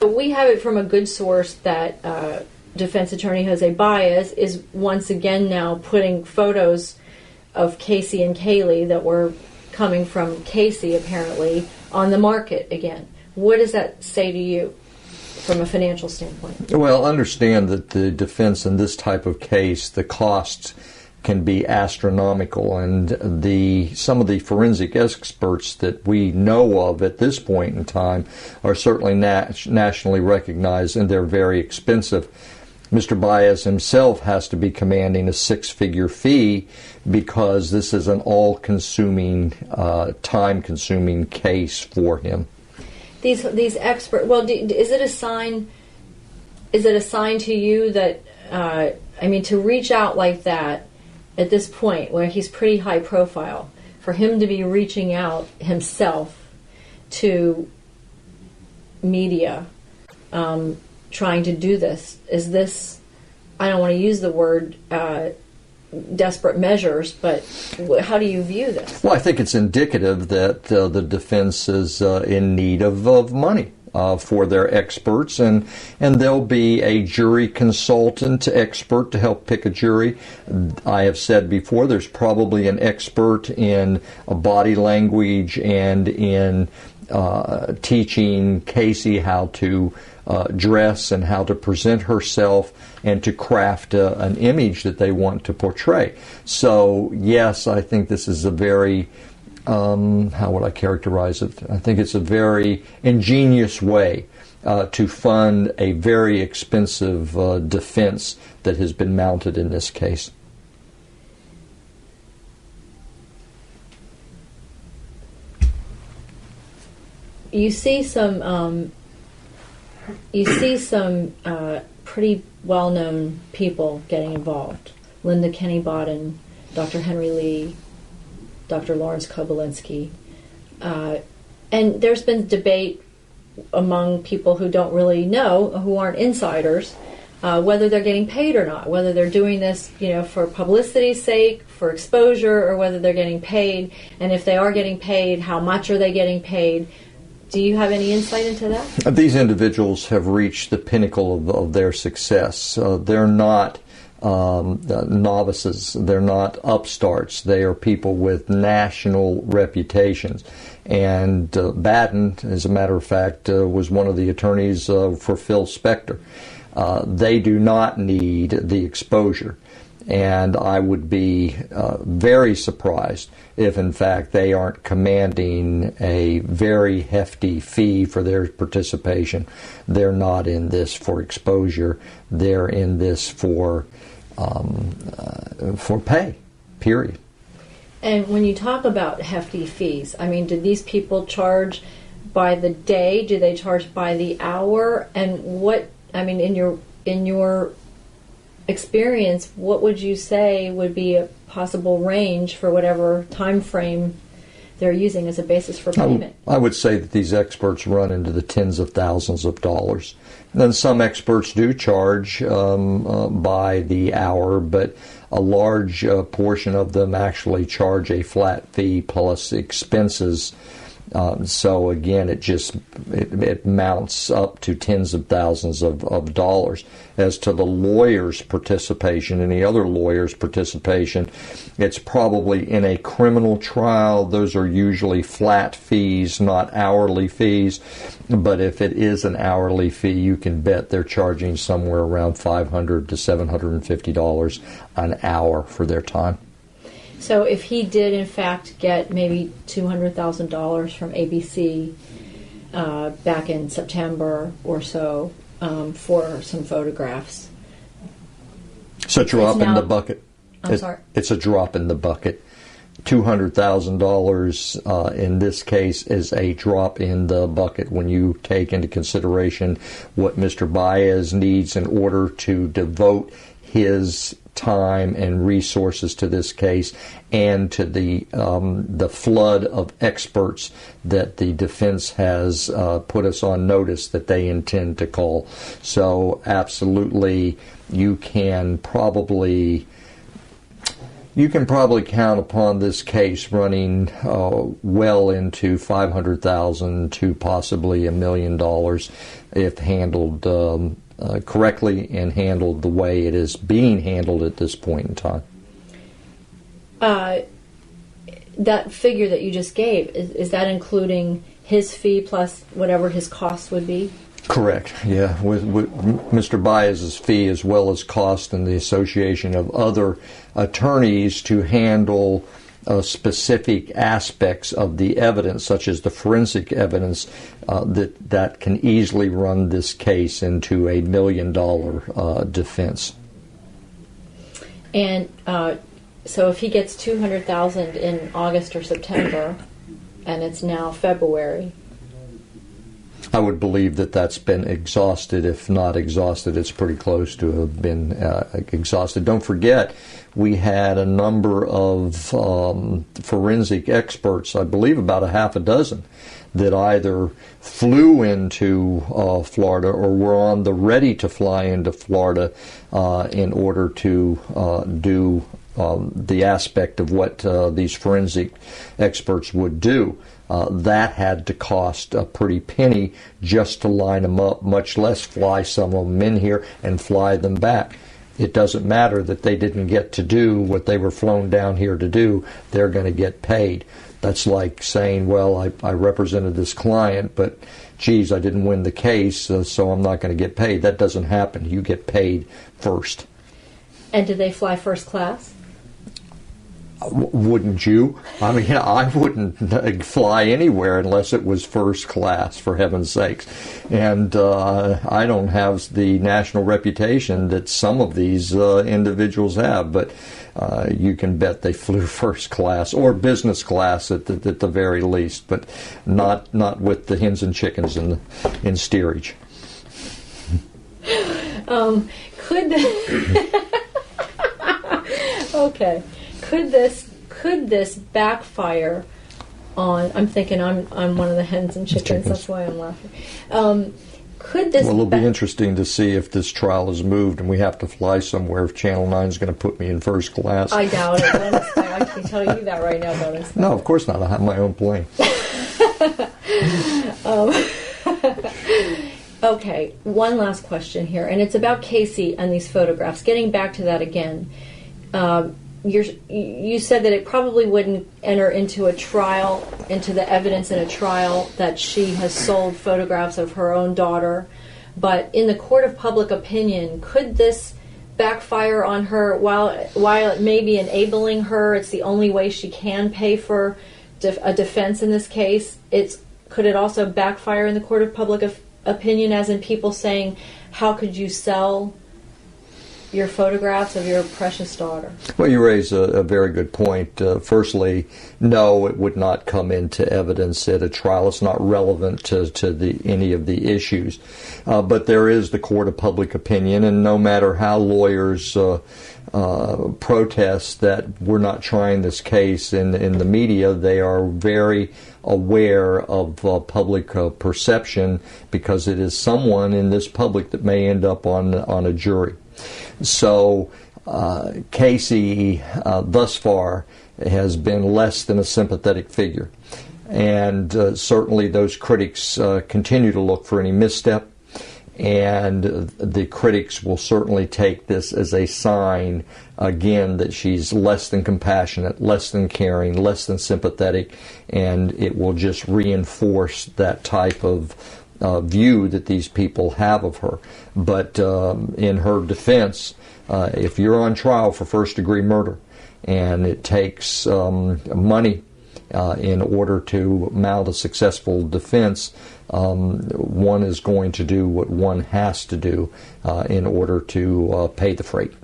We have it from a good source that defense attorney Jose Baez is once again now putting photos of Casey and Caylee that were coming from Casey apparently on the market again. What does that say to you from a financial standpoint? Well, understand that the defense in this type of case, the costs can be astronomical, and some of the forensic experts that we know of at this point in time are certainly nationally recognized, and they're very expensive. Mr. Baez himself has to be commanding a six-figure fee because this is an all-consuming, time-consuming case for him. These experts. Well, is it a sign? Is it a sign to you that to reach out like that at this point, where he's pretty high profile, for him to be reaching out himself to media, trying to do this? Is this? I don't want to use the word desperate measures, but how do you view this? Well, I think it's indicative that the defense is in need of money for their experts, and there'll be a jury consultant expert to help pick a jury. I have said before, there's probably an expert in body language and in teaching Casey how to dress and how to present herself and to craft an image that they want to portray. So, yes, I think this is a very, how would I characterize it? I think it's a very ingenious way to fund a very expensive defense that has been mounted in this case. You see some pretty well-known people getting involved. Linda Kenny Bodden, Dr. Henry Lee, Dr. Lawrence Kobylensky. And there's been debate among people who don't really know, who aren't insiders, whether they're getting paid or not, whether they're doing this, for publicity's sake, for exposure, or whether they're getting paid. And if they are getting paid, how much are they getting paid? Do you have any insight into that? These individuals have reached the pinnacle of their success. They're not novices. They're not upstarts. They are people with national reputations. And Batten, as a matter of fact, was one of the attorneys for Phil Spector. They do not need the exposure. And I would be very surprised if, in fact, they aren't commanding a very hefty fee for their participation. They're not in this for exposure. They're in this for pay, period. And when you talk about hefty fees, do these people charge by the day? Do they charge by the hour? And what, in your experience, what would you say would be a possible range for whatever time frame they're using as a basis for payment? I would say that these experts run into the tens of thousands of dollars. And then some experts do charge by the hour, but a large portion of them actually charge a flat fee plus expenses. So again, it mounts up to tens of thousands of dollars. As to the lawyer's participation, any other lawyer's participation, it's probably in a criminal trial. Those are usually flat fees, not hourly fees. But if it is an hourly fee, you can bet they're charging somewhere around $500 to $750 an hour for their time. So if he did, in fact, get maybe $200,000 from ABC back in September or so for some photographs. It's a drop in the bucket. I'm sorry? It's a drop in the bucket. $200,000 in this case is a drop in the bucket when you take into consideration what Mr. Baez needs in order to devote his time and resources to this case, and to the flood of experts that the defense has put us on notice that they intend to call. So absolutely, you can probably You can probably count upon this case running well into $500,000 to possibly $1 million if handled correctly and handled the way it is being handled at this point in time. That figure that you just gave, is that including his fee plus whatever his costs would be? Correct, yeah. With Mr. Baez's fee as well as cost and the association of other attorneys to handle specific aspects of the evidence, such as the forensic evidence, that can easily run this case into a $1 million defense. And so if he gets $200,000 in August or September, and it's now February, I would believe that that's been exhausted. If not exhausted, it's pretty close to have been exhausted. Don't forget, we had a number of forensic experts, I believe about a half a dozen, that either flew into Florida or were on the ready to fly into Florida in order to do the aspect of what these forensic experts would do. That had to cost a pretty penny just to line them up, much less fly some of them in here and fly them back. It doesn't matter that they didn't get to do what they were flown down here to do. They're going to get paid. That's like saying, well, I represented this client, but geez, I didn't win the case, so I'm not going to get paid. That doesn't happen. You get paid first. And did they fly first class? Wouldn't you? I mean, I wouldn't fly anywhere unless it was first class, for heaven's sakes. And I don't have the national reputation that some of these individuals have, but you can bet they flew first class or business class at the very least, but not with the hens and chickens in steerage. Okay. Could this backfire on? I'm thinking I'm one of the hens and chickens. That's why I'm laughing. Could this? Well, it'll be interesting to see if this trial is moved and we have to fly somewhere. If Channel 9 is going to put me in first class, I doubt it. Dennis, I can tell you that right now, Dennis. No, of course not. I have my own plane. Okay, one last question here, and it's about Casey and these photographs. Getting back to that again. You said that it probably wouldn't enter into a trial, into the evidence in a trial that she has sold photographs of her own daughter. But in the court of public opinion, could this backfire on her? While it may be enabling her, it's the only way she can pay for a defense in this case. Could it also backfire in the court of public opinion, as in people saying, how could you sell your photographs of your precious daughter? Well, you raise a very good point. Firstly, no, it would not come into evidence at a trial. It's not relevant to any of the issues. But there is the court of public opinion, and no matter how lawyers protest that we're not trying this case in the media, they are very aware of public perception, because it is someone in this public that may end up on a jury. So Casey, thus far, has been less than a sympathetic figure. And certainly those critics continue to look for any misstep. And the critics will certainly take this as a sign, again, that she's less than compassionate, less than caring, less than sympathetic. And it will just reinforce that type of view that these people have of her. But in her defense, if you're on trial for first-degree murder and it takes money in order to mount a successful defense, one is going to do what one has to do in order to pay the freight.